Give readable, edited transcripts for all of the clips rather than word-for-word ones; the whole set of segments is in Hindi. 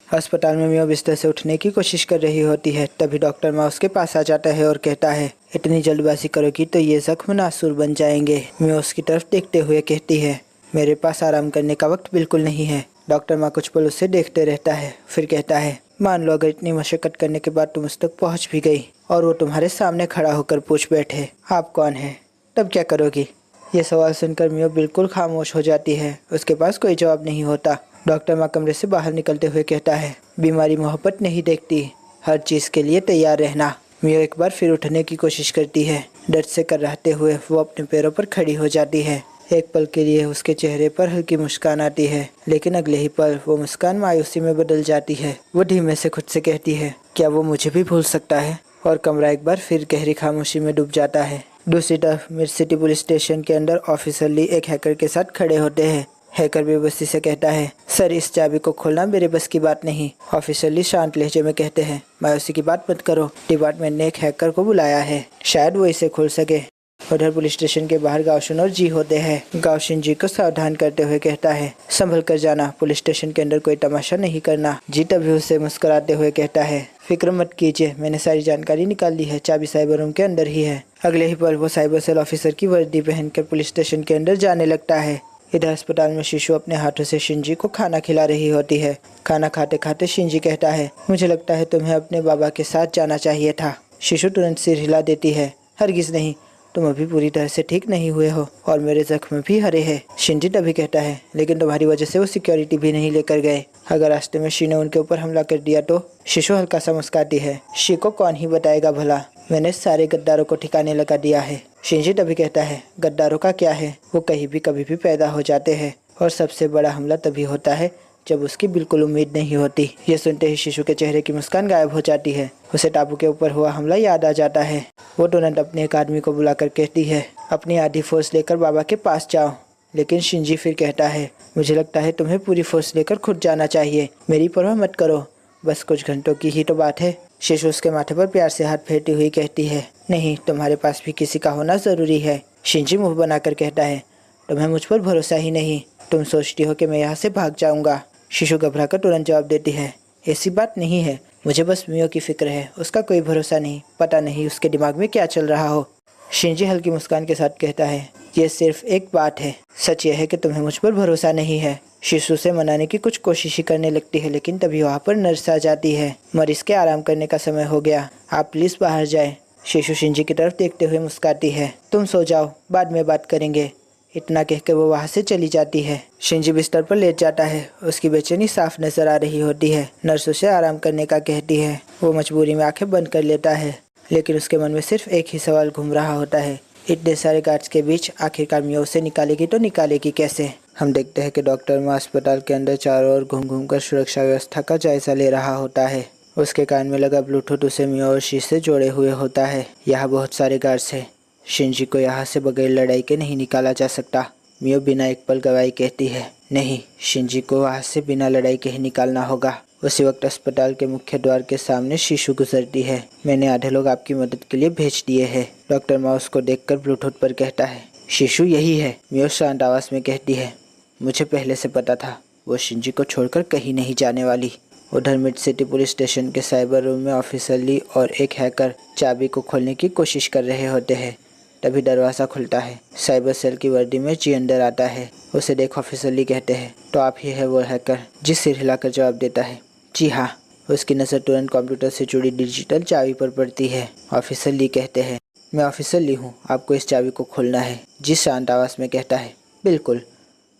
अस्पताल में मियो बिस्तर से उठने की कोशिश कर रही होती है। तभी डॉक्टर माँ उसके पास आ जाता है और कहता है, इतनी जल्दबाजी करोगी तो ये जख्म नासूर बन जाएंगे। मियो उसकी तरफ देखते हुए कहती है, मेरे पास आराम करने का वक्त बिल्कुल नहीं है। डॉक्टर माँ कुछ पल उसे देखते रहता है, फिर कहता है, मान लो अगर इतनी मशक्कत करने के बाद तुम उस तक पहुँच भी गई और वो तुम्हारे सामने खड़ा होकर पूछ बैठे, आप कौन है, तब क्या करोगी? ये सवाल सुनकर मियो बिल्कुल खामोश हो जाती है। उसके पास कोई जवाब नहीं होता। डॉक्टर माँ कमरे से बाहर निकलते हुए कहता है, बीमारी मोहब्बत नहीं देखती, हर चीज़ के लिए तैयार रहना। मियो एक बार फिर उठने की कोशिश करती है। डर से कराहते हुए वो अपने पैरों पर खड़ी हो जाती है। एक पल के लिए उसके चेहरे पर हल्की मुस्कान आती है, लेकिन अगले ही पल वो मुस्कान मायूसी में बदल जाती है। वो धीमे से खुद से कहती है, क्या वो मुझे भी भूल सकता है? और कमरा एक बार फिर गहरी खामोशी में डूब जाता है। दूसरी तरफ मिड सिटी पुलिस स्टेशन के अंदर ऑफिसर ली एक हैकर के साथ खड़े होते हैं। हैकर बेबसी से कहता है, सर इस चाबी को खोलना मेरे बस की बात नहीं। ऑफिसर ली शांत लहजे में कहते हैं, मायूसी की बात मत करो, डिपार्टमेंट ने एक हैकर को बुलाया है, शायद वो इसे खोल सके। उधर पुलिस स्टेशन के बाहर गावशन और जी होते हैं। गावशन जी को सावधान करते हुए कहता है, संभल कर जाना, पुलिस स्टेशन के अंदर कोई तमाशा नहीं करना। जी तभी उसे मुस्कुराते हुए कहता है, फिक्र मत कीजिए, मैंने सारी जानकारी निकाल ली है, चाबी साइबर रूम के अंदर ही है। अगले ही पल वो साइबर सेल ऑफिसर की वर्दी पहनकर पुलिस स्टेशन के अंदर जाने लगता है। इधर अस्पताल में शिशु अपने हाथों से शिंजी को खाना खिला रही होती है। खाना खाते खाते शिंजी कहता है, मुझे लगता है तुम्हें अपने बाबा के साथ जाना चाहिए था। शिशु तुरंत सिर हिला देती है, हरगिज नहीं, तुम अभी पूरी तरह से ठीक नहीं हुए हो और मेरे जख्म भी हरे हैं। शिंजी तभी कहता है, लेकिन तुम्हारी वजह से वो सिक्योरिटी भी नहीं लेकर गए, अगर रास्ते में शी ने उनके ऊपर हमला कर दिया तो? शिशु हल्का सा मुस्कुराती है, शी को कौन ही बताएगा भला, मैंने सारे गद्दारों को ठिकाने लगा दिया है। शिंजी तभी कहता है, गद्दारों का क्या है, वो कहीं भी कभी भी पैदा हो जाते हैं और सबसे बड़ा हमला तभी होता है जब उसकी बिल्कुल उम्मीद नहीं होती। ये सुनते ही शिशु के चेहरे की मुस्कान गायब हो जाती है। उसे टापू के ऊपर हुआ हमला याद आ जाता है। वो तुरंत अपने एक आदमी को बुलाकर कहती है, अपनी आधी फोर्स लेकर बाबा के पास जाओ। लेकिन शिंजी फिर कहता है, मुझे लगता है तुम्हें पूरी फोर्स लेकर खुद जाना चाहिए, मेरी परवाह मत करो, बस कुछ घंटों की ही तो बात है। शिशु उसके माथे पर प्यार से हाथ फेरती हुई कहती है, नहीं, तुम्हारे पास भी किसी का होना जरूरी है। शिंजी मुंह बनाकर कहता है, तुम्हें मुझ पर भरोसा ही नहीं, तुम सोचती हो कि मैं यहाँ से भाग जाऊंगा। शिशु घबराकर तुरंत जवाब देती है, ऐसी बात नहीं है, मुझे बस मियो की फिक्र है, उसका कोई भरोसा नहीं, पता नहीं उसके दिमाग में क्या चल रहा हो। शिंजी हल्की मुस्कान के साथ कहता है, ये सिर्फ एक बात है, सच यह है कि तुम्हें मुझ पर भरोसा नहीं है। शिशु से मनाने की कुछ कोशिश ही करने लगती है, लेकिन तभी वहाँ पर नर्स आ जाती है। मरीज के आराम करने का समय हो गया, आप प्लीज बाहर जाएं। शिशु शिंजी की तरफ देखते हुए मुस्कुराती है, तुम सो जाओ, बाद में बात करेंगे। इतना कहकर वो वहाँ से चली जाती है। शिंजी बिस्तर पर लेट जाता है, उसकी बेचैनी साफ नजर आ रही होती है। नर्स उसे आराम करने का कहती है। वो मजबूरी में आंखें बंद कर लेता है, लेकिन उसके मन में सिर्फ एक ही सवाल घूम रहा होता है, इतने सारे गार्ड्स के बीच आखिरकार मियो उसे निकालेगी तो निकालेगी कैसे। हम देखते हैं कि डॉक्टर माँ अस्पताल के अंदर चारों ओर घूम घूम कर सुरक्षा व्यवस्था का जायजा ले रहा होता है। उसके कान में लगा ब्लूटूथ उसे मियो और शी से जोड़े हुए होता है। यहाँ बहुत सारे गार्ड्स हैं, शिंजी को यहाँ से बगैर लड़ाई के नहीं निकाला जा सकता। मियो बिना एक पल गवाही कहती है, नहीं, शिंजी को वहाँ से बिना लड़ाई के ही निकालना होगा। उसी वक्त अस्पताल के मुख्य द्वार के सामने शिशु गुजरती है। मैंने आधे लोग आपकी मदद के लिए भेज दिए हैं। डॉक्टर माउस को देखकर ब्लूटूथ पर कहता है, शिशु यही है। मियो शांत आवाज में कहती है, मुझे पहले से पता था, वो शिंजी को छोड़कर कहीं नहीं जाने वाली। उधर मिड सिटी पुलिस स्टेशन के साइबर रूम में ऑफिसर ली और एक हैकर चाबी को खोलने की कोशिश कर रहे होते हैं। तभी दरवाज़ा खुलता है। साइबर सेल की वर्दी में जी अंदर आता है। उसे देख ऑफिसर ली कहते हैं, तो आप ही है वो हैकर? जी सिर हिलाकर जवाब देता है, जी हाँ। उसकी नज़र तुरंत कंप्यूटर से जुड़ी डिजिटल चाबी पर पड़ती है। ऑफिसर ली कहते हैं, मैं ऑफिसर ली हूँ, आपको इस चाबी को खोलना है। जी शांत आवाज़ में कहता है, बिल्कुल।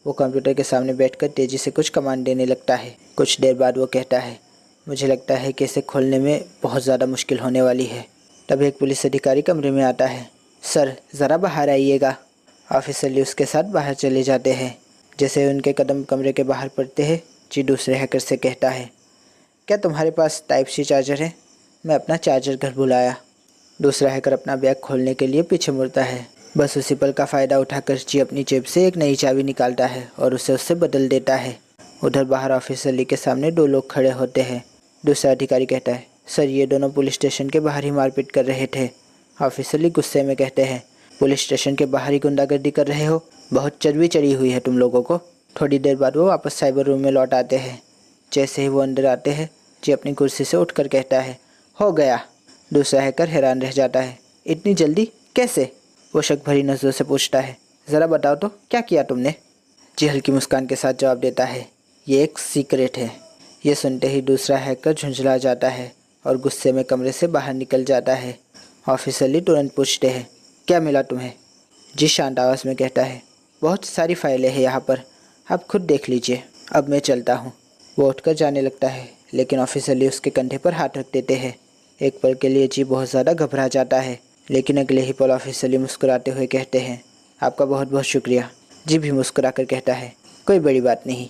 वो कंप्यूटर के सामने बैठकर तेज़ी से कुछ कमांड देने लगता है। कुछ देर बाद वो कहता है, मुझे लगता है कि इसे खोलने में बहुत ज़्यादा मुश्किल होने वाली है। तभी एक पुलिस अधिकारी कमरे में आता है। सर ज़रा बाहर आइएगा। ऑफिसर ली उसके साथ बाहर चले जाते हैं। जैसे उनके कदम कमरे के बाहर पड़ते हैं, जी दूसरे हैकर से कहता है, क्या तुम्हारे पास टाइप सी चार्जर है? मैं अपना चार्जर घर भुलाया। दूसरा हैकर अपना बैग खोलने के लिए पीछे मुड़ता है। बस उसी पल का फ़ायदा उठाकर जी अपनी जेब से एक नई चाबी निकालता है और उसे उससे बदल देता है। उधर बाहर ऑफिसर ली के सामने दो लोग खड़े होते हैं। दूसरा अधिकारी कहता है, सर ये दोनों पुलिस स्टेशन के बाहर ही मारपीट कर रहे थे। ऑफिसर ली गुस्से में कहते हैं, पुलिस स्टेशन के बाहर ही गुंडागर्दी कर रहे हो? बहुत चर्बी चढ़ी हुई है तुम लोगों को। थोड़ी देर बाद वो वापस साइबर रूम में लौट आते हैं। जैसे ही वो अंदर आते हैं, जी अपनी कुर्सी से उठकर कहता है, हो गया। दूसरा हैकर हैरान रह जाता है, इतनी जल्दी कैसे? वो शक भरी नज़रों से पूछता है, ज़रा बताओ तो क्या किया तुमने? जी हल्की मुस्कान के साथ जवाब देता है, ये एक सीक्रेट है। ये सुनते ही दूसरा हैकर झुंझला जाता है और गुस्से में कमरे से बाहर निकल जाता है। ऑफिसर ली तुरंत पूछते हैं, क्या मिला तुम्हें? जी शांत आवाज़ में कहता है, बहुत सारी फाइलें हैं यहाँ पर, आप खुद देख लीजिए, अब मैं चलता हूँ। वो उठकर जाने लगता है, लेकिन ऑफिसर ली उसके कंधे पर हाथ रख देते हैं। एक पल के लिए जी बहुत ज़्यादा घबरा जाता है, लेकिन अगले ही पल ऑफिसर ली मुस्कुराते हुए कहते हैं, आपका बहुत बहुत शुक्रिया। जी भी मुस्कुरा कर कहता है, कोई बड़ी बात नहीं।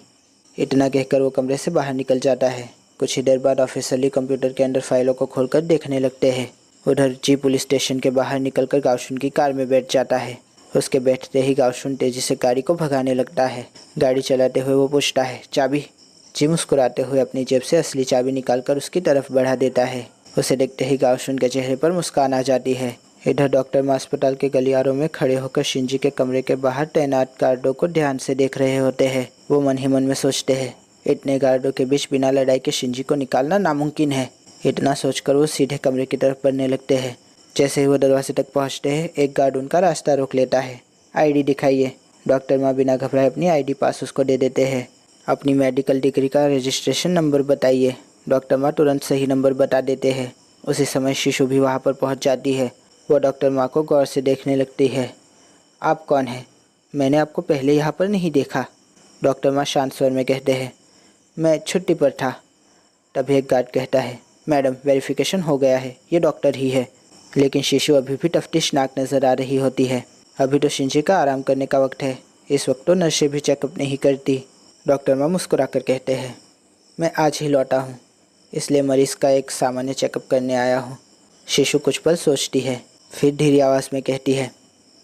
इतना कहकर वो कमरे से बाहर निकल जाता है। कुछ ही देर बाद ऑफिसर ली कंप्यूटर के अंदर फाइलों को खोलकर देखने लगते हैं। उधर जी पुलिस स्टेशन के बाहर निकलकर गावशुन की कार में बैठ जाता है। उसके बैठते ही गावशुन तेजी से गाड़ी को भगाने लगता है। गाड़ी चलाते हुए वो पूछता है, चाबी? जी मुस्कुराते हुए अपनी जेब से असली चाबी निकालकर उसकी तरफ बढ़ा देता है। उसे देखते ही गावशुन के चेहरे पर मुस्कान आ जाती है। इधर डॉक्टर माँ अस्पताल के गलियारों में खड़े होकर शिंजी के कमरे के बाहर तैनात गार्डों को ध्यान से देख रहे होते हैं। वो मन ही मन में सोचते हैं, इतने गार्डों के बीच बिना लड़ाई के शिंजी को निकालना नामुमकिन है। इतना सोचकर वो सीधे कमरे की तरफ बढ़ने लगते हैं। जैसे ही वो दरवाजे तक पहुंचते हैं, एक गार्ड उनका रास्ता रोक लेता है। आईडी दिखाइए। डॉक्टर माँ बिना घबराए अपनी आईडी पास उसको दे देते हैं। अपनी मेडिकल डिग्री का रजिस्ट्रेशन नंबर बताइए। डॉक्टर माँ तुरंत सही नंबर बता देते हैं। उसी समय शिशु भी वहाँ पर पहुँच जाती है। वो डॉक्टर माँ को गौर से देखने लगती है। आप कौन हैं? मैंने आपको पहले यहाँ पर नहीं देखा। डॉक्टर माँ शांत स्वर में कहते हैं, मैं छुट्टी पर था। तभी एक गार्ड कहता है, मैडम वेरिफिकेशन हो गया है, ये डॉक्टर ही है। लेकिन शिशु अभी भी तफ्तीशनाक नज़र आ रही होती है। अभी तो शिंजी का आराम करने का वक्त है, इस वक्त तो नर्सें भी चेकअप नहीं करती। डॉक्टर माँ मुस्कुरा कर कहते हैं, मैं आज ही लौटा हूँ, इसलिए मरीज़ का एक सामान्य चेकअप करने आया हूँ। शिशु कुछ पल सोचती है, फिर धीरे आवाज़ में कहती है,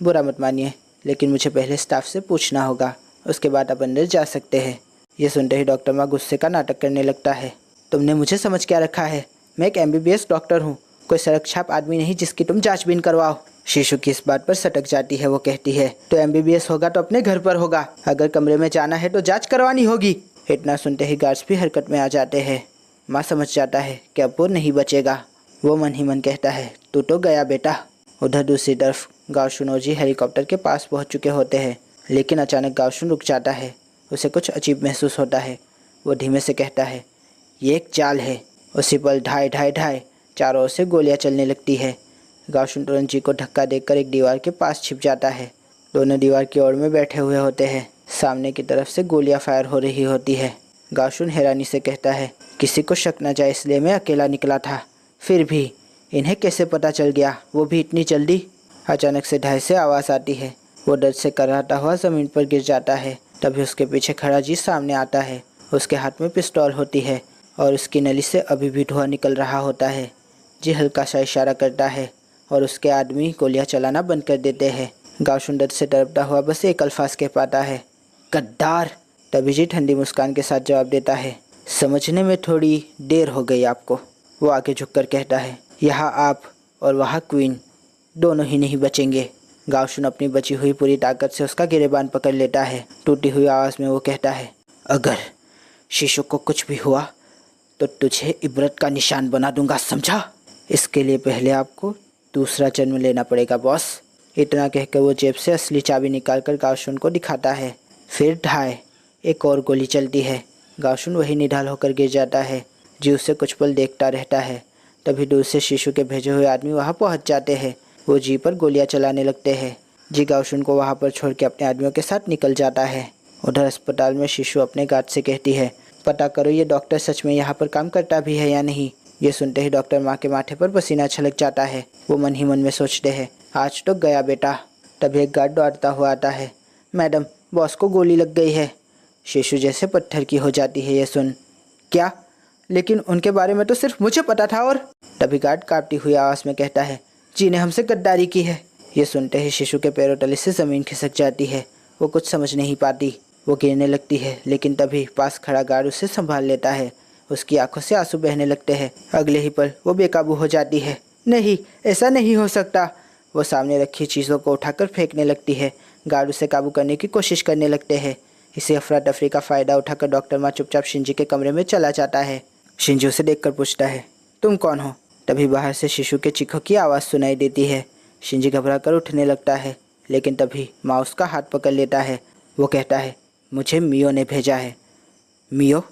बुरा मत मानिए, लेकिन मुझे पहले स्टाफ से पूछना होगा, उसके बाद आप अंदर जा सकते हैं। ये सुनते ही डॉक्टर माँ गुस्से का नाटक करने लगता है। तुमने मुझे समझ क्या रखा है? मैं एक MBBS डॉक्टर हूँ, कोई सड़क छाप आदमी नहीं जिसकी तुम जांचबीन करवाओ। शिशु की इस बात पर सटक जाती है। वो कहती है, तो MBBS होगा तो अपने घर पर होगा, अगर कमरे में जाना है तो जाँच करवानी होगी। इतना सुनते ही गार्ड्स भी हरकत में आ जाते हैं। माँ समझ जाता है कि अब वो नहीं बचेगा। वो मन ही मन कहता है, तू तो गया बेटा। उधर दूसरी तरफ गावशुन और जी हेलीकॉप्टर के पास पहुंच चुके होते हैं, लेकिन अचानक गावशुन रुक जाता है। उसे कुछ अजीब महसूस होता है। वो धीमे से कहता है, ये एक चाल है। उसी पल ढाई ढाई ढाई चारों ओर से गोलियां चलने लगती है। गावशुन तुरंत जी को धक्का देकर एक दीवार के पास छिप जाता है। दोनों दीवार की ओर में बैठे हुए होते हैं। सामने की तरफ से गोलियां फायर हो रही होती है। गावशुन हैरानी से कहता है, किसी को शक न जाए इसलिए मैं अकेला निकला था, फिर भी इन्हें कैसे पता चल गया, वो भी इतनी जल्दी? अचानक से ढाई से आवाज़ आती है। वो दर्द से कराहता हुआ ज़मीन पर गिर जाता है। तभी उसके पीछे खड़ा जी सामने आता है। उसके हाथ में पिस्तौल होती है और उसकी नली से अभी भी धुआं निकल रहा होता है। जी हल्का सा इशारा करता है और उसके आदमी गोलियां चलाना बंद कर देते हैं। गावशुन दर्द से तड़पता हुआ बस एक अल्फाज कह पाता है, गद्दार। तभी जी ठंडी मुस्कान के साथ जवाब देता है, समझने में थोड़ी देर हो गई आपको। वो आगे झुककर कहता है, यहाँ आप और वहाँ क्वीन दोनों ही नहीं बचेंगे। गावशुन अपनी बची हुई पूरी ताकत से उसका गिरेबान पकड़ लेता है। टूटी हुई आवाज़ में वो कहता है, अगर शिशु को कुछ भी हुआ तो तुझे इबरत का निशान बना दूंगा, समझा? इसके लिए पहले आपको दूसरा जन्म लेना पड़ेगा बॉस। इतना कहकर वो जेब से असली चाबी निकालकर गावशुन को दिखाता है। फिर ढाई एक और गोली चलती है। गावशुन वही निढाल होकर गिर जाता है। जी उसे कुछ पल देखता रहता है। तभी दूर से शिशु के भेजे हुए आदमी वहाँ पहुँच जाते हैं। वो जी पर गोलियां चलाने लगते हैं। जी गावशुन को वहाँ पर छोड़ के अपने आदमियों के साथ निकल जाता है। उधर अस्पताल में शिशु अपने गार्ड से कहती है, पता करो ये डॉक्टर सच में यहाँ पर काम करता भी है या नहीं। ये सुनते ही डॉक्टर माँ के माथे पर पसीना छलक जाता है। वो मन ही मन में सोचते हैं, आज तो गया बेटा। तभी एक गार्ड दौड़ता हुआ आता है, मैडम बॉस को गोली लग गई है। शिशु जैसे पत्थर की हो जाती है ये सुन। क्या? लेकिन उनके बारे में तो सिर्फ मुझे पता था। और तभी गार्ड कांपती हुई आवाज़ में कहता है, जी ने हमसे गद्दारी की है। ये सुनते ही शिशु के पैरों तले से ज़मीन खिसक जाती है। वो कुछ समझ नहीं पाती। वो गिरने लगती है, लेकिन तभी पास खड़ा गार्ड उसे संभाल लेता है। उसकी आंखों से आंसू बहने लगते हैं। अगले ही पल वो बेकाबू हो जाती है। नहीं, ऐसा नहीं हो सकता। वो सामने रखी चीज़ों को उठाकर फेंकने लगती है। गार्ड उसे काबू करने की कोशिश करने लगते हैं। इसी अफरा तफरी का फ़ायदा उठाकर डॉक्टर माँ चुपचाप शिंजी के कमरे में चला जाता है। शिंजी उसे देखकर पूछता है, तुम कौन हो? तभी बाहर से शिशु के चीखों की आवाज़ सुनाई देती है। शिंजी घबराकर उठने लगता है, लेकिन तभी माँ उसका हाथ पकड़ लेता है। वो कहता है, मुझे मियो ने भेजा है। मियो?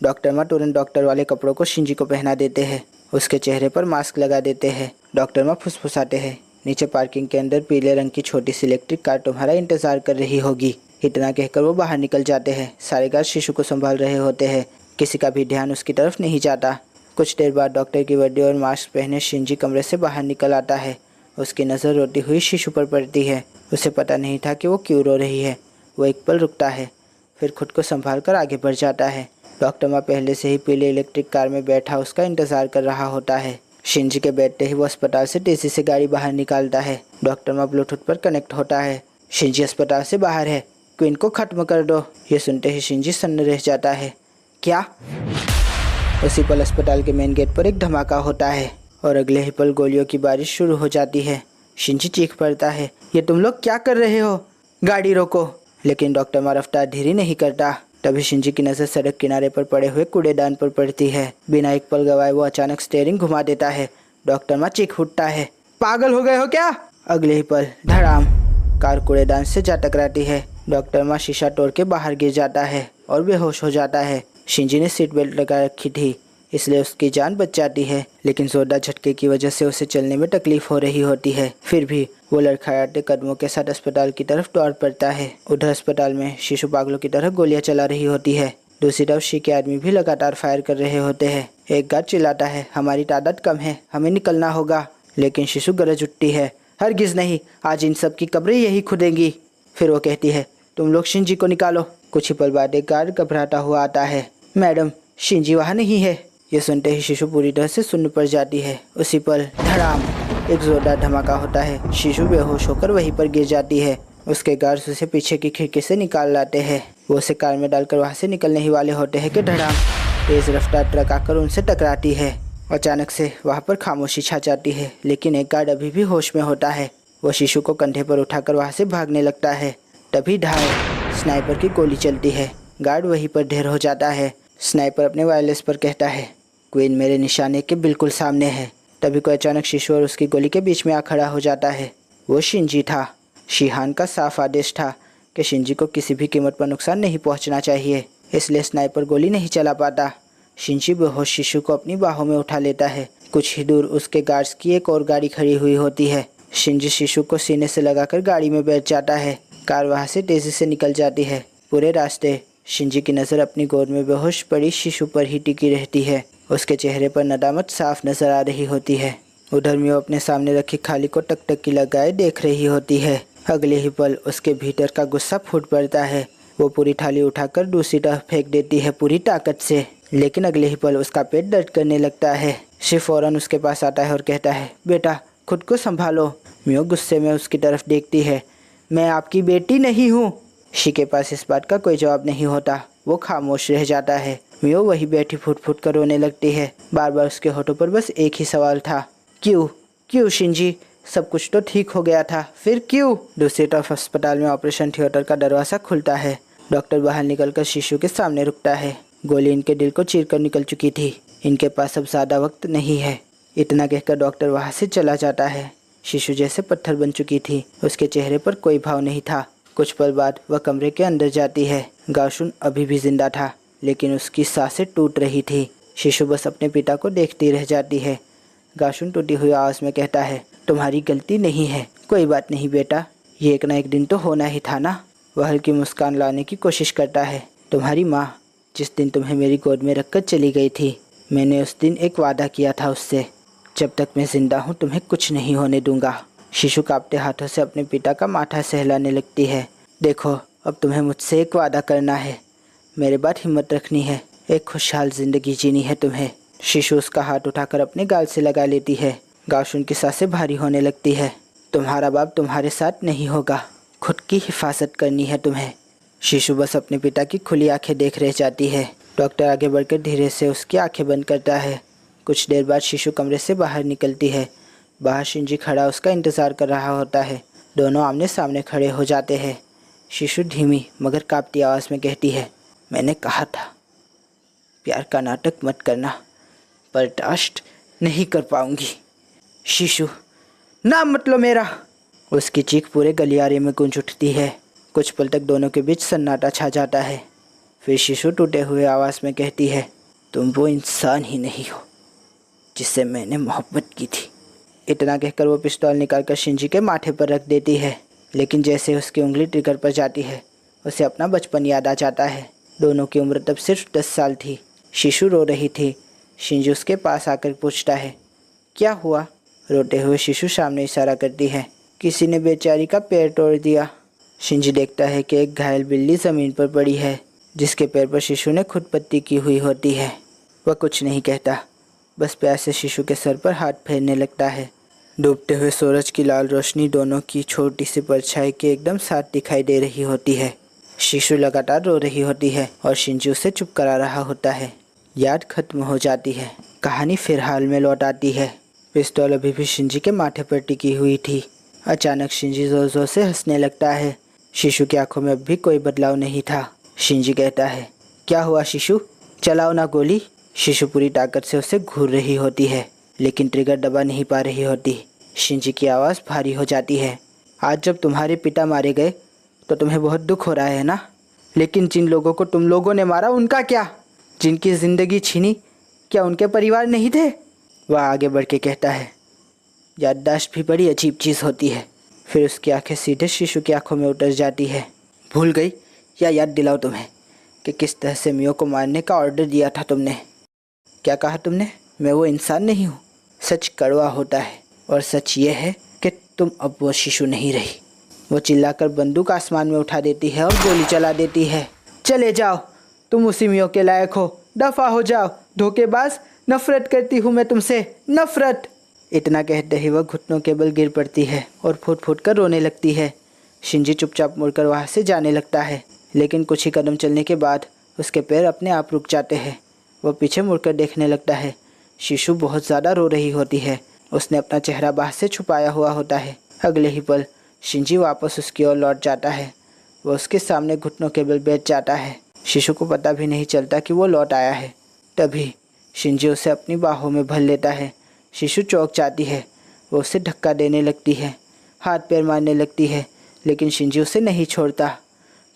डॉक्टर माँ तुरंत डॉक्टर वाले कपड़ों को शिंजी को पहना देते हैं। उसके चेहरे पर मास्क लगा देते हैं। डॉक्टर माँ फुसफुसाते हैं, नीचे पार्किंग के अंदर पीले रंग की छोटी सी इलेक्ट्रिक कार तुम्हारा इंतजार कर रही होगी। इतना कहकर वो बाहर निकल जाते हैं। सारे गार्ड शिशु को संभाल रहे होते हैं। किसी का भी ध्यान उसकी तरफ नहीं जाता। कुछ देर बाद डॉक्टर की वर्दी और मास्क पहने शिंजी कमरे से बाहर निकल आता है। उसकी नज़र रोती हुई शिशु पर पड़ती है। उसे पता नहीं था कि वो क्यों रो रही है। वो एक पल रुकता है, फिर खुद को संभाल कर आगे बढ़ जाता है। डॉक्टर माँ पहले से ही पीले इलेक्ट्रिक कार में बैठा उसका इंतज़ार कर रहा होता है। शिंजी के बैठते ही वो अस्पताल से तेज़ी से गाड़ी बाहर निकालता है। डॉक्टर माँ ब्लूटूथ पर कनेक्ट होता है। शिंजी अस्पताल से बाहर है, क्वीन को ख़त्म कर दो। ये सुनते ही शिंजी सन्न रह जाता है। क्या? उसी पल अस्पताल के मेन गेट पर एक धमाका होता है और अगले ही पल गोलियों की बारिश शुरू हो जाती है। शिंजी चीख पड़ता है, ये तुम लोग क्या कर रहे हो? गाड़ी रोको। लेकिन डॉक्टर माँ रफ्तार धीरे नहीं करता। तभी शिंजी की नज़र सड़क किनारे पर पड़े हुए कूड़ेदान पर पड़ती है। बिना एक पल गवाए वो अचानक स्टीयरिंग घुमा देता है। डॉक्टर माँ चीख उठता है, पागल हो गए हो क्या? अगले ही पल धड़ाम, कार कूड़ेदान से जा टकराती है। डॉक्टर माँ शीशा तोड़ के बाहर गिर जाता है और बेहोश हो जाता है। शिंजी ने सीट बेल्ट लगा रखी थी, इसलिए उसकी जान बच जाती है, लेकिन जोरदार झटके की वजह से उसे चलने में तकलीफ हो रही होती है। फिर भी वो लड़खड़ाते कदमों के साथ अस्पताल की तरफ दौड़ पड़ता है। उधर अस्पताल में शिशु पागलों की तरह गोलियां चला रही होती है। दूसरी तरफ शी के आदमी भी लगातार फायर कर रहे होते हैं। एक गार्ड चिल्लाता है, हमारी तादाद कम है, हमें निकलना होगा। लेकिन शिशु गरज उठती है, हरगिज नहीं, आज इन सब की कब्रें यही खुदेंगी। फिर वो कहती है, तुम लोग शिंजी को निकालो। कुछ ही पल बाद एक गार्ड घबराता हुआ आता है, मैडम शिंजी वहाँ नहीं है। ये सुनते ही शिशु पूरी तरह से सुन्न पड़ जाती है। उसी पल धड़ाम, एक जोरदार धमाका होता है। शिशु बेहोश होकर वहीं पर गिर जाती है। उसके गार्ड्स उसे पीछे की खिड़की से निकाल लाते हैं। वो उसे कार में डालकर वहाँ से निकलने ही वाले होते हैं कि धड़ाम, तेज रफ्तार ट्रक आकर उनसे टकराती है। अचानक से वहाँ पर खामोशी छा जाती है, लेकिन एक गार्ड अभी भी होश में होता है। वो शिशु को कंधे पर उठाकर वहाँ से भागने लगता है। तभी ढाई स्नाइपर की गोली चलती है। गार्ड वहीं पर ढेर हो जाता है। स्नाइपर अपने वायरलेस पर कहता है, क्वीन मेरे निशाने के बिल्कुल सामने है। तभी कोई अचानक शिशु और उसकी गोली के बीच में आ खड़ा हो जाता है। वो शिंजी था। शिहान का साफ आदेश था कि शिंजी को किसी भी कीमत पर नुकसान नहीं पहुंचना चाहिए, इसलिए स्नाइपर गोली नहीं चला पाता। शिंजी बेहोश शिशु को अपनी बाहों में उठा लेता है। कुछ ही दूर उसके गार्ड्स की एक और गाड़ी खड़ी हुई होती है। शिंजी शिशु को सीने से लगाकर गाड़ी में बैठ जाता है। कार वहाँ से तेजी से निकल जाती है। पूरे रास्ते शिंजी की नज़र अपनी गोद में बेहोश पड़ी शिशु पर ही टिकी रहती है। उसके चेहरे पर नदामत साफ नजर आ रही होती है। उधर मियो अपने सामने रखी खाली को टकटकी लगाए देख रही होती है। अगले ही पल उसके भीतर का गुस्सा फूट पड़ता है। वो पूरी थाली उठाकर दूसरी तरफ फेंक देती है पूरी ताकत से, लेकिन अगले ही पल उसका पेट दर्द करने लगता है। शिव फौरन उसके पास आता है और कहता है, बेटा खुद को संभालो। मियो गुस्से में उसकी तरफ देखती है, मैं आपकी बेटी नहीं हूँ। शी के पास इस बात का कोई जवाब नहीं होता। वो खामोश रह जाता है। मियो वही बैठी फुट फुट कर रोने लगती है। बार बार उसके होठों पर बस एक ही सवाल था, क्यों क्यों शिंजी? सब कुछ तो ठीक हो गया था, फिर क्यों? दूसरी तरफ अस्पताल में ऑपरेशन थिएटर का दरवाज़ा खुलता है। डॉक्टर बाहर निकलकर शिशु के सामने रुकता है। गोली इनके दिल को चीर कर निकल चुकी थी। इनके पास अब ज़्यादा वक्त नहीं है। इतना कहकर डॉक्टर वहाँ से चला जाता है। शिशु जैसे पत्थर बन चुकी थी। उसके चेहरे पर कोई भाव नहीं था। कुछ पल बाद वह कमरे के अंदर जाती है। गाशुन अभी भी जिंदा था, लेकिन उसकी सांसें टूट रही थी। शिशु बस अपने पिता को देखती रह जाती है। गाशुन टूटी हुई आवाज़ में कहता है, तुम्हारी गलती नहीं है। कोई बात नहीं बेटा, ये एक ना एक दिन तो होना ही था ना। वह हल्की मुस्कान लाने की कोशिश करता है। तुम्हारी माँ जिस दिन तुम्हें मेरी गोद में रखकर चली गई थी, मैंने उस दिन एक वादा किया था उससे, जब तक मैं जिंदा हूँ तुम्हें कुछ नहीं होने दूंगा। शिशु कांपते हाथों से अपने पिता का माथा सहलाने लगती है। देखो, अब तुम्हें मुझसे एक वादा करना है, मेरे बाद हिम्मत रखनी है, एक खुशहाल जिंदगी जीनी है तुम्हें। शिशु उसका हाथ उठाकर अपने गाल से लगा लेती है। गाशुन की सांसें भारी होने लगती है। तुम्हारा बाप तुम्हारे साथ नहीं होगा, खुद की हिफाजत करनी है तुम्हें। शिशु बस अपने पिता की खुली आंखें देख रह जाती है। डॉक्टर आगे बढ़कर धीरे से उसकी आंखें बंद करता है। कुछ देर बाद शिशु कमरे से बाहर निकलती है। बाहर शिंजी खड़ा उसका इंतज़ार कर रहा होता है। दोनों आमने सामने खड़े हो जाते हैं। शिशु धीमी मगर कांपती आवाज़ में कहती है, मैंने कहा था प्यार का नाटक मत करना, बर्दाश्त नहीं कर पाऊंगी। शिशु, नाम मत लो मेरा। उसकी चीख पूरे गलियारे में गूंज उठती है। कुछ पल तक दोनों के बीच सन्नाटा छा जाता है। फिर शिशु टूटे हुए आवाज़ में कहती है, तुम वो इंसान ही नहीं हो जिससे मैंने मोहब्बत की थी। इतना कहकर वो पिस्तौल निकालकर शिंजी के माथे पर रख देती है, लेकिन जैसे उसकी उंगली ट्रिगर पर जाती है उसे अपना बचपन याद आ जाता है। दोनों की उम्र तब सिर्फ 10 साल थी। शिशु रो रही थी। शिंजी उसके पास आकर पूछता है, क्या हुआ? रोते हुए शिशु सामने इशारा करती है, किसी ने बेचारी का पैर तोड़ दिया। शिंजी देखता है कि एक घायल बिल्ली ज़मीन पर पड़ी है जिसके पैर पर शिशु ने खुद पत्ती की हुई होती है। वह कुछ नहीं कहता, बस प्यार से शिशु के सर पर हाथ फेरने लगता है। डूबते हुए सूरज की लाल रोशनी दोनों की छोटी सी परछाई के एकदम साथ दिखाई दे रही होती है। शिशु लगातार रो रही होती है और शिंजी उसे चुप करा रहा होता है। याद खत्म हो जाती है। कहानी फिर हाल में लौट आती है। पिस्तौल अभी भी शिंजी के माथे पर टिकी हुई थी। अचानक शिंजी जोर जोर से हंसने लगता है। शिशु की आंखों में अब भी कोई बदलाव नहीं था। शिंजी कहता है, क्या हुआ शिशु, चलाओ ना गोली। शिशु पूरी ताकत से उसे घूर रही होती है, लेकिन ट्रिगर दबा नहीं पा रही होती। शिंजी की आवाज़ भारी हो जाती है, आज जब तुम्हारे पिता मारे गए तो तुम्हें बहुत दुख हो रहा है ना, लेकिन जिन लोगों को तुम लोगों ने मारा उनका क्या? जिनकी ज़िंदगी छीनी, क्या उनके परिवार नहीं थे? वह आगे बढ़ के कहता है, याददाश्त भी बड़ी अजीब चीज़ होती है। फिर उसकी आंखें सीधे शिशु की आंखों में उतर जाती है। भूल गई या याद दिलाओ तुम्हें कि किस तरह से मियो को मारने का ऑर्डर दिया था तुमने? क्या कहा तुमने? मैं वो इंसान नहीं हूँ। सच कड़वा होता है और सच ये है कि तुम अब वो शिशु नहीं रही। वो चिल्लाकर बंदूक आसमान में उठा देती है और गोली चला देती है। चले जाओ, तुम उसी मियो के लायक हो, दफा हो जाओ धोखेबाज, नफरत करती हूँ मैं तुमसे, नफरत। इतना कहते ही वह घुटनों के बल गिर पड़ती है और फूट फूट कर रोने लगती है। शिंजी चुपचाप मुड़कर वहाँ से जाने लगता है, लेकिन कुछ ही कदम चलने के बाद उसके पैर अपने आप रुक जाते हैं। वह पीछे मुड़कर देखने लगता है। शिशु बहुत ज़्यादा रो रही होती है। उसने अपना चेहरा बाहर से छुपाया हुआ होता है। अगले ही पल शिंजी वापस उसकी ओर लौट जाता है। वह उसके सामने घुटनों के बल बैठ जाता है। शिशु को पता भी नहीं चलता कि वो लौट आया है। तभी शिंजी उसे अपनी बाहों में भर लेता है। शिशु चौंक जाती है। वो उसे धक्का देने लगती है, हाथ पैर मारने लगती है, लेकिन शिंजी उसे नहीं छोड़ता।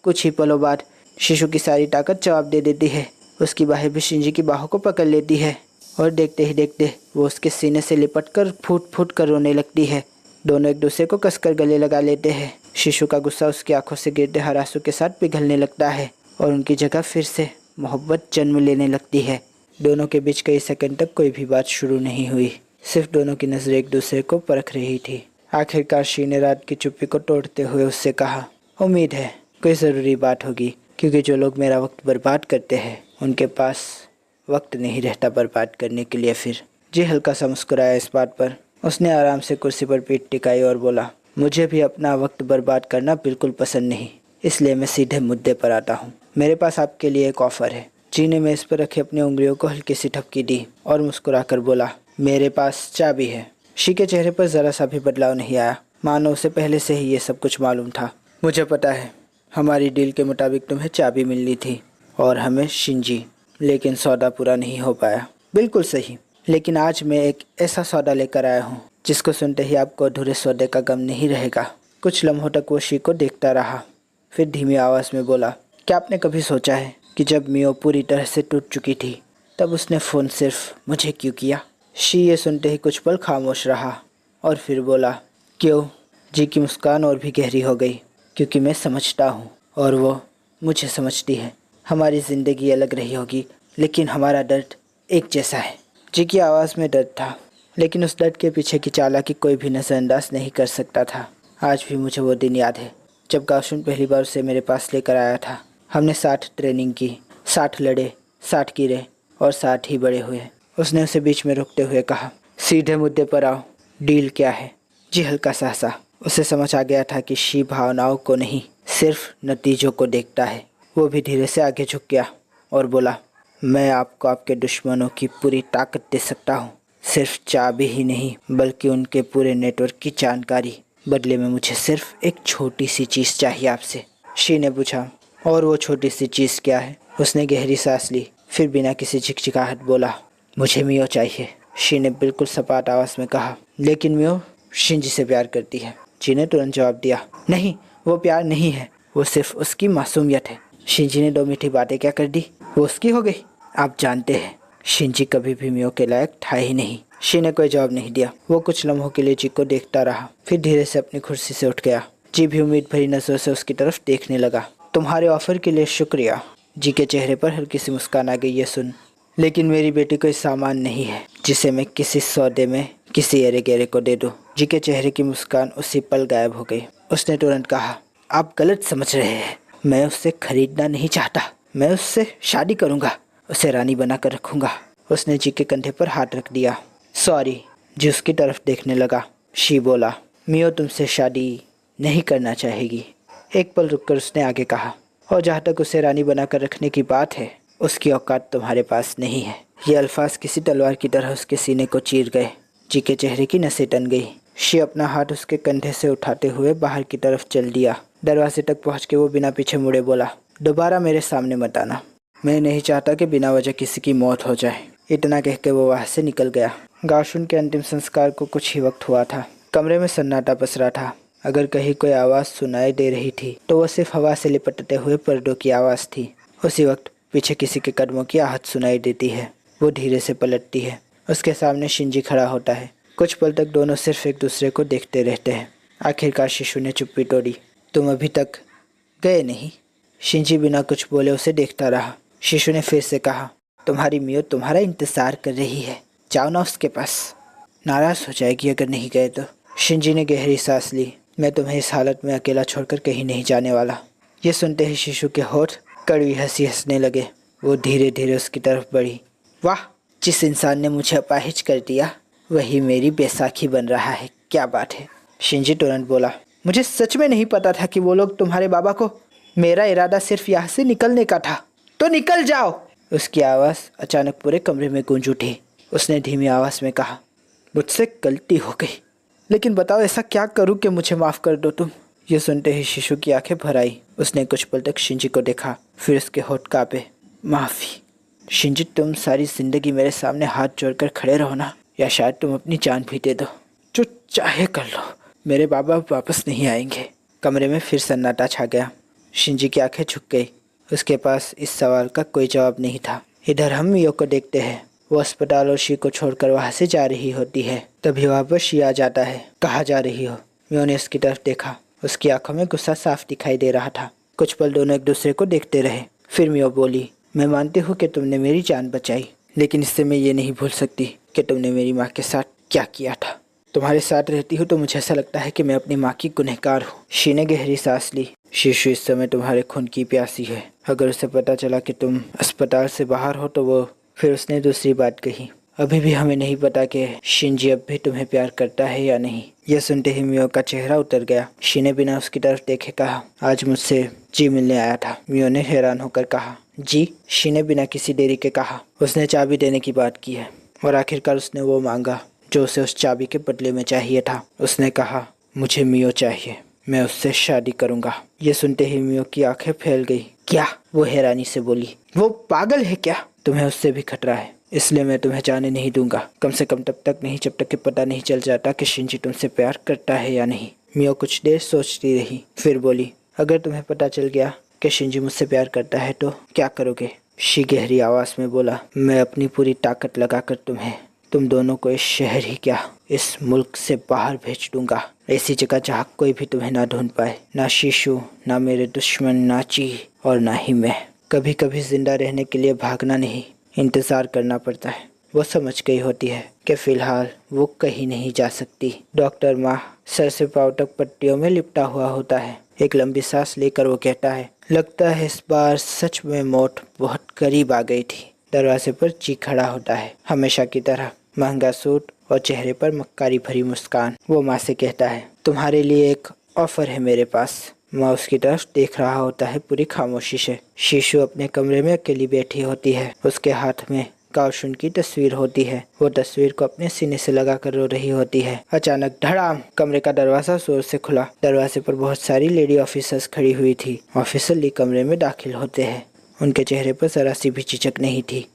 कुछ ही पलों बाद शिशु की सारी ताकत जवाब दे देती है। उसकी बाहें भी शिंजी की बाहों को पकड़ लेती है और देखते ही देखते वो उसके सीने से लिपट कर फूट फूट कर रोने लगती है। दोनों एक दूसरे को कसकर गले लगा लेते हैं। शिशु का गुस्सा उसकी आंखों से गिरते हर आंसू के साथ पिघलने लगता है और उनकी जगह फिर से मोहब्बत जन्म लेने लगती है। दोनों के बीच कई सेकंड तक कोई भी बात शुरू नहीं हुई। सिर्फ दोनों की नज़रें एक दूसरे को परख रही थी। आखिरकार शी ने रात की चुप्पी को तोड़ते हुए उससे कहा, उम्मीद है कोई ज़रूरी बात होगी, क्योंकि जो लोग मेरा वक्त बर्बाद करते हैं उनके पास वक्त नहीं रहता बर्बाद करने के लिए। फिर जी हल्का सा मुस्कुराया इस बात पर। उसने आराम से कुर्सी पर पीठ टिकाई और बोला, मुझे भी अपना वक्त बर्बाद करना बिल्कुल पसंद नहीं, इसलिए मैं सीधे मुद्दे पर आता हूँ। मेरे पास आपके लिए एक ऑफ़र है। जी ने मेज़ पर रखी अपनी उंगलियों को हल्की सी ठपकी दी और मुस्कुराकर बोला, मेरे पास चाबी है। शी के चेहरे पर ज़रा सा भी बदलाव नहीं आया, मानो उसे पहले से ही ये सब कुछ मालूम था। मुझे पता है, हमारी डील के मुताबिक तुम्हें चाबी मिलनी थी और हमें शिंजी, लेकिन सौदा पूरा नहीं हो पाया। बिल्कुल सही, लेकिन आज मैं एक ऐसा सौदा लेकर आया हूँ जिसको सुनते ही आपको अधूरे सौदे का गम नहीं रहेगा। कुछ लम्हों तक वो शी को देखता रहा, फिर धीमी आवाज़ में बोला, क्या आपने कभी सोचा है कि जब मियो पूरी तरह से टूट चुकी थी तब उसने फ़ोन सिर्फ मुझे क्यों किया? शी ये सुनते ही कुछ पल खामोश रहा और फिर बोला, क्यों? जी की मुस्कान और भी गहरी हो गई, क्योंकि मैं समझता हूँ और वो मुझे समझती है। हमारी ज़िंदगी अलग रही होगी, लेकिन हमारा दर्द एक जैसा है। जी की आवाज़ में दर्द था, लेकिन उस दर्द के पीछे की चालाकी कोई भी नज़रअंदाज नहीं कर सकता था। आज भी मुझे वो दिन याद है जब गाशुन पहली बार उसे मेरे पास लेकर आया था। हमने 60 ट्रेनिंग की, 60 लड़े, 60 गिरे और 60 ही बड़े हुए। उसने उसे बीच में रोकते हुए कहा, सीधे मुद्दे पर आओ, डील क्या है? जी हल्का सा हंसा। उसे समझ आ गया था कि शी भावनाओं को नहीं, सिर्फ नतीजों को देखता है। वो भी धीरे से आगे झुक गया और बोला, मैं आपको आपके दुश्मनों की पूरी ताकत दे सकता हूँ, सिर्फ चाबी ही नहीं बल्कि उनके पूरे नेटवर्क की जानकारी। बदले में मुझे सिर्फ एक छोटी सी चीज़ चाहिए आपसे। शी ने पूछा। और वो छोटी सी चीज़ क्या है? उसने गहरी सांस ली, फिर बिना किसी झिकझिकाहट बोला, मुझे मियो चाहिए। शी ने बिल्कुल सपाट आवाज़ में कहा। लेकिन मियो शिंजी से प्यार करती है। जी ने तुरंत जवाब दिया, नहीं, वो प्यार नहीं है, वो सिर्फ उसकी मासूमियत है। शिंजी ने 2 मीठी बातें क्या कर दी, वो उसकी हो गई। आप जानते हैं शिंजी कभी भी मियो के लायक था ही नहीं। शी ने कोई जवाब नहीं दिया। वो कुछ लम्हों के लिए जी को देखता रहा, फिर धीरे से अपनी कुर्सी से उठ गया। जी भी उम्मीद भरी नजरों से उसकी तरफ देखने लगा। तुम्हारे ऑफर के लिए शुक्रिया। जी के चेहरे पर हल्की सी मुस्कान आ गई ये सुन। लेकिन मेरी बेटी कोई सामान नहीं है जिसे मैं किसी सौदे में किसी एरे गहरे को दे दूं। जी के चेहरे की मुस्कान उसी पल गायब हो गई। उसने तुरंत कहा, आप गलत समझ रहे हैं। मैं उससे खरीदना नहीं चाहता, मैं उससे शादी करूंगा, उसे रानी बना कर रखूंगा। उसने जी के कंधे पर हाथ रख दिया। सॉरी। जी उसकी तरफ देखने लगा। शी बोला, मियो तुमसे शादी नहीं करना चाहेगी। एक पल रुककर उसने आगे कहा, और जहाँ तक उसे रानी बनाकर रखने की बात है, उसकी औकात तुम्हारे पास नहीं है। ये अल्फाज किसी तलवार की तरह उसके सीने को चीर गए। जी के चेहरे की नसें तन गई। शी अपना हाथ उसके कंधे से उठाते हुए बाहर की तरफ चल दिया। दरवाजे तक पहुँच के वो बिना पीछे मुड़े बोला, दोबारा मेरे सामने मत आना। मैं नहीं चाहता कि बिना वजह किसी की मौत हो जाए। इतना कह के वो वहाँ से निकल गया। गाशुन के अंतिम संस्कार को कुछ ही वक्त हुआ था। कमरे में सन्नाटा पसरा था। अगर कहीं कोई आवाज़ सुनाई दे रही थी तो वो सिर्फ हवा से लिपटते हुए पर्दों की आवाज़ थी। उसी वक्त पीछे किसी के कदमों की आहट सुनाई देती है। वो धीरे से पलटती है। उसके सामने शिंजी खड़ा होता है। कुछ पल तक दोनों सिर्फ एक दूसरे को देखते रहते हैं। आखिरकार शिशु ने चुप्पी तोड़ी। तुम अभी तक गए नहीं? शिंजी बिना कुछ बोले उसे देखता रहा। शिशु ने फिर से कहा, तुम्हारी मियो तुम्हारा इंतज़ार कर रही है, जाओ ना उसके पास, नाराज़ हो जाएगी अगर नहीं गए तो। शिंजी ने गहरी सांस ली। मैं तुम्हें इस हालत में अकेला छोड़कर कहीं नहीं जाने वाला। ये सुनते ही शिशु के होठ कड़वी हंसी हंसने लगे। वो धीरे धीरे उसकी तरफ बढ़ी। वाह, जिस इंसान ने मुझे अपाहिज कर दिया वही मेरी बैसाखी बन रहा है, क्या बात है। शिंजी तुरंत बोला, मुझे सच में नहीं पता था कि वो लोग तुम्हारे बाबा को। मेरा इरादा सिर्फ यहाँ से निकलने का था, तो निकल जाओ। उसकी आवाज़ अचानक पूरे कमरे में गूंज उठी। उसने धीमी आवाज़ में कहा, मुझसे गलती हो गई, लेकिन बताओ ऐसा क्या करूं कि मुझे माफ़ कर दो तुम। ये सुनते ही शिशु की आंखें भर आई। उसने कुछ पल तक शिंजी को देखा, फिर उसके होठ कांपे। माफ़ी? शिंजी, तुम सारी ज़िंदगी मेरे सामने हाथ जोड़कर खड़े रहो ना, या शायद तुम अपनी जान भी दे दो। जो चाहे कर लो, मेरे बाबा वापस नहीं आएंगे। कमरे में फिर सन्नाटा छा गया। शिंजी की आंखें झुक गई। उसके पास इस सवाल का कोई जवाब नहीं था। इधर हम मियो को देखते हैं। वो अस्पताल और शी को छोड़कर वहाँ से जा रही होती है। तभी वहाँ पर शी आ जाता है। कहाँ जा रही हो? मियो ने उसकी तरफ देखा। उसकी आंखों में गुस्सा साफ दिखाई दे रहा था। कुछ पल दोनों एक दूसरे को देखते रहे। फिर मियो बोली, मैं मानती हूँ कि तुमने मेरी जान बचाई, लेकिन इससे मैं ये नहीं भूल सकती कि तुमने मेरी माँ के साथ क्या किया था। तुम्हारे साथ रहती हूँ तो मुझे ऐसा लगता है कि मैं अपनी माँ की गुनहगार हूँ। शी ने गहरी सांस ली। शिशु इस समय तुम्हारे खून की प्यासी है। अगर उसे पता चला कि तुम अस्पताल से बाहर हो तो वो। फिर उसने दूसरी बात कही, अभी भी हमें नहीं पता कि शिंजी अब भी तुम्हें प्यार करता है या नहीं। यह सुनते ही मियो का चेहरा उतर गया। शी ने बिना उसकी तरफ देखे कहा, आज मुझसे जी मिलने आया था। मियो ने हैरान होकर कहा, जी? शी ने बिना किसी देरी के कहा, उसने चाबी देने की बात की है और आखिरकार उसने वो मांगा जो उसे उस चाबी के बदले में चाहिए था। उसने कहा, मुझे मियो चाहिए, मैं उससे शादी करूंगा। ये सुनते ही मियो की आंखें फैल गई। क्या? वो हैरानी से बोली, वो पागल है क्या? तुम्हें उससे भी खतरा है, इसलिए मैं तुम्हें जाने नहीं दूंगा। कम से कम तब तक नहीं जब तक कि पता नहीं चल जाता कि शिंजी तुमसे प्यार करता है या नहीं। मियो कुछ देर सोचती रही, फिर बोली, अगर तुम्हें पता चल गया कि शिंजी मुझसे प्यार करता है तो क्या करोगे? शी गहरी आवाज में बोला, मैं अपनी पूरी ताकत लगाकर तुम दोनों को इस शहर ही क्या, इस मुल्क से बाहर भेज दूंगा। ऐसी जगह जहाँ कोई भी तुम्हें ना ढूंढ पाए, ना शिशु, ना मेरे दुश्मन, ना ची और ना ही मैं। कभी कभी जिंदा रहने के लिए भागना नहीं, इंतज़ार करना पड़ता है। वो समझ गई होती है कि फ़िलहाल वो कहीं नहीं जा सकती। डॉक्टर माह सर से पाँव तक पट्टियों में लिपटा हुआ होता है। एक लंबी सांस लेकर वो कहता है, लगता है इस बार सच में मौत बहुत करीब आ गई थी। दरवाजे पर जी खड़ा होता है, हमेशा की तरह, महंगा सूट और चेहरे पर मक्कारी भरी मुस्कान। वो माँ से कहता है, तुम्हारे लिए एक ऑफर है मेरे पास। माँ उसकी तरफ देख रहा होता है पूरी खामोशी से। शिशु अपने कमरे में अकेली बैठी होती है। उसके हाथ में काओशुन की तस्वीर होती है। वो तस्वीर को अपने सीने से लगाकर रो रही होती है। अचानक धड़ाम, कमरे का दरवाजा जोर से खुला। दरवाजे पर बहुत सारी लेडी ऑफिसर्स खड़ी हुई थी। ऑफिसर ली कमरे में दाखिल होते हैं। उनके चेहरे पर जरा सी भी झिझक नहीं थी।